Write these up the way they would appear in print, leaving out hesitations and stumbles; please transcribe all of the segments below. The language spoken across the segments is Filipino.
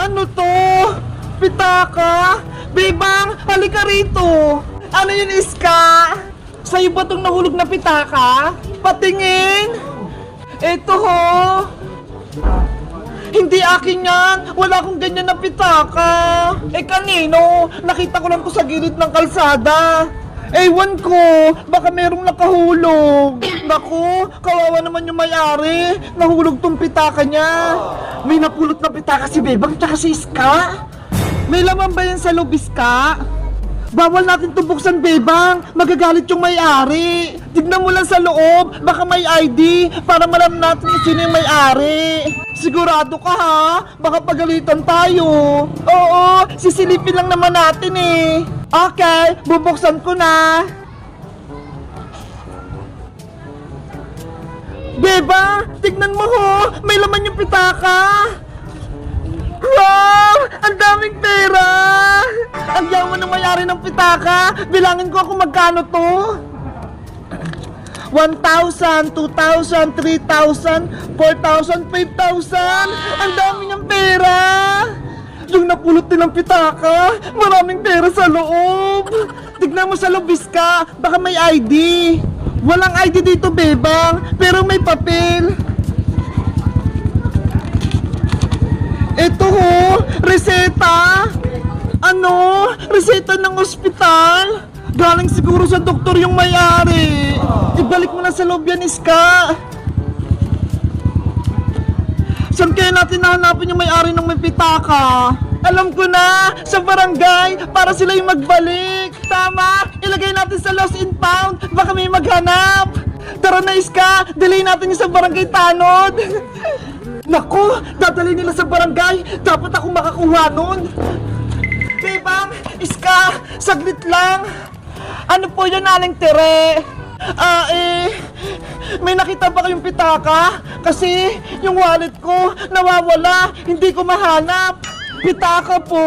Ano to? Pitaka? Bebang, halika rito. Ano yun, Iska? Sa'yo ba itong nahulog na pitaka? Patingin. Eto ho. Hindi akin yan. Wala akong ganyan na pitaka. Eh kanino? Nakita ko lang to sa gilid ng kalsada. Ewan ko, baka merong nakahulog. Naku, kawawa naman yung may-ari. Nahulog tong pitaka niya. May napulot na pitaka si Bebang tsaka si Iska. May laman ba yan sa loob, Iska? Bawal natin ito buksan, Bebang. Magagalit yung may-ari. Tignan mo lang sa loob, baka may ID para malaman natin kung sino yung may-ari. Sigurado ka ha? Baka pagalitan tayo. Oo, sisilipin lang naman natin eh. Okay, bubuksan ko na. Beba, tignan mo ho, may laman yung pitaka. Wow! Ang daming pera! Ang yaman ng may-ari ng pitaka. Bilangin ko kung magkano to. 1,000, 2,000, 3,000, 4,000, 5,000. Ang dami niyang pera. Yung napulot din ng pitaka, maraming pera sa loob. Tignan mo sa loob, Iska, baka may ID. Walang ID dito, Bebang, pero may papel. Ito ho, reseta. Ano? Reseta ng ospital. Galing siguro sa doktor yung may-ari. Ibalik mo na sa loob yan, Iska. Saan kaya natin nahanapin yung may-ari ng may pitaka? Alam ko na, sa barangay, para sila yung magbalik. Tama, ilagay natin sa lost and found, baka may maghanap. Tara na, Iska, dalhin natin yung sa barangay Tanod. Naku, dadalhin nila sa barangay, dapat ako makakuha nun. Bebang, Iska, saglit lang. Ano po yun, Aling Tere? May nakita ba kayong pitaka? Kasi yung wallet ko nawawala, hindi ko mahanap. Pitaka po.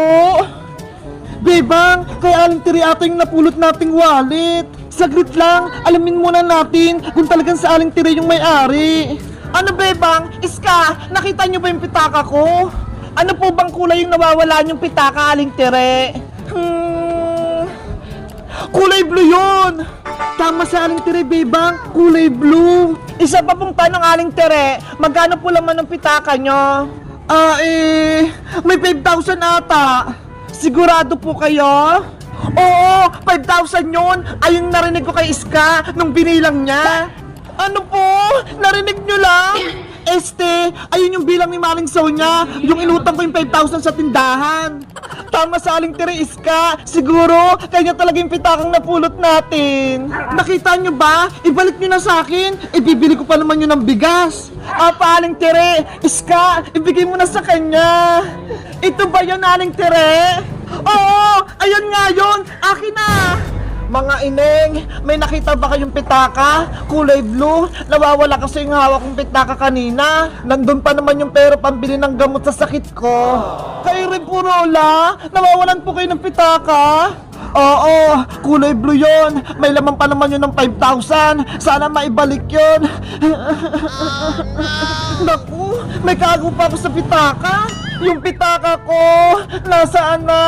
Bebang, kay Aling Tere ata yung napulot nating wallet. Saglit lang, alamin muna natin kung talagang sa Aling Tere yung may-ari. Ano, Bebang? Iska, nakita nyo ba yung pitaka ko? Ano po bang kulay yung nawawala yung pitaka, Aling Tere? Kulay blue yun! Tama sa Aling Tere, Bebang, kulay blue. Isa pa pong tanong, Aling Tere, magkano po laman ng pitaka nyo? May 5,000 ata. Sigurado po kayo? Oo, 5,000 yun. Ayun narinig ko kay Iska nung binilang niya. Ano po? Narinig nyo lang? Ayun yung bilang ni Maring Sonia, yung inutang ko yung 5,000 sa tindahan. Tama sa Aling Tere, Iska. Siguro, kanya talaga yung pitakang napulot natin. Nakita nyo ba? Ibalik nyo na sa akin. Ibibili ko pa naman yun ng bigas. Pa, Aling Tere, Iska, ibigay mo na sa kanya. Ito ba yun, Aling Tere? Oo, ayun nga yun. Akin na. Mga ineng, may nakita ba kayong pitaka? Kulay blue? Nawawala kasi yung hawak kong pitaka kanina. Nandun pa naman yung pera pambili ng gamot sa sakit ko. Kayo rin po, Rola? Nawawalan po kayo ng pitaka? Oo, kulay blue yon. May laman pa naman yun ng 5,000. Sana maibalik yun. Naku, may kago pa ako sa pitaka. Yung pitaka ko, nasaan na?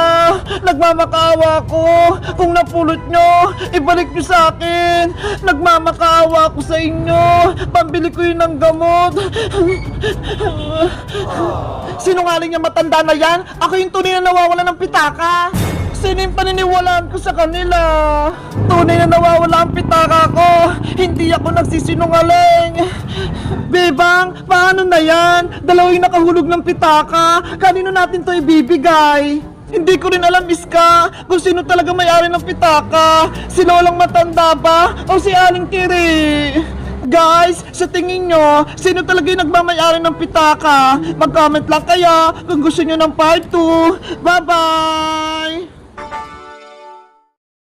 Nagmamakaawa ko. Kung napulot nyo, ibalik nyo sa akin. Nagmamakaawa ko sa inyo. Pambili ko yun ng gamot. Sinungaling niya matanda na yan? Ako yung tunay na nawawala ng pitaka. Sino yung paniniwalaan ko sa kanila? Tunay na nawawala ang pitaka ko. Hindi ako nagsisinungaling. Bebang, paano na yan? Dalawa yung nakahulog ng pitaka. Kanino natin to ibibigay? Hindi ko rin alam, Iska, kung sino talaga may-ari ng pitaka. Si Lolang matanda ba? O si Aling Tere? Guys, sa tingin nyo, sino talaga yung nagmamayari ng pitaka? Mag-comment lang kayo kung gusto nyo ng part 2. Bye-bye!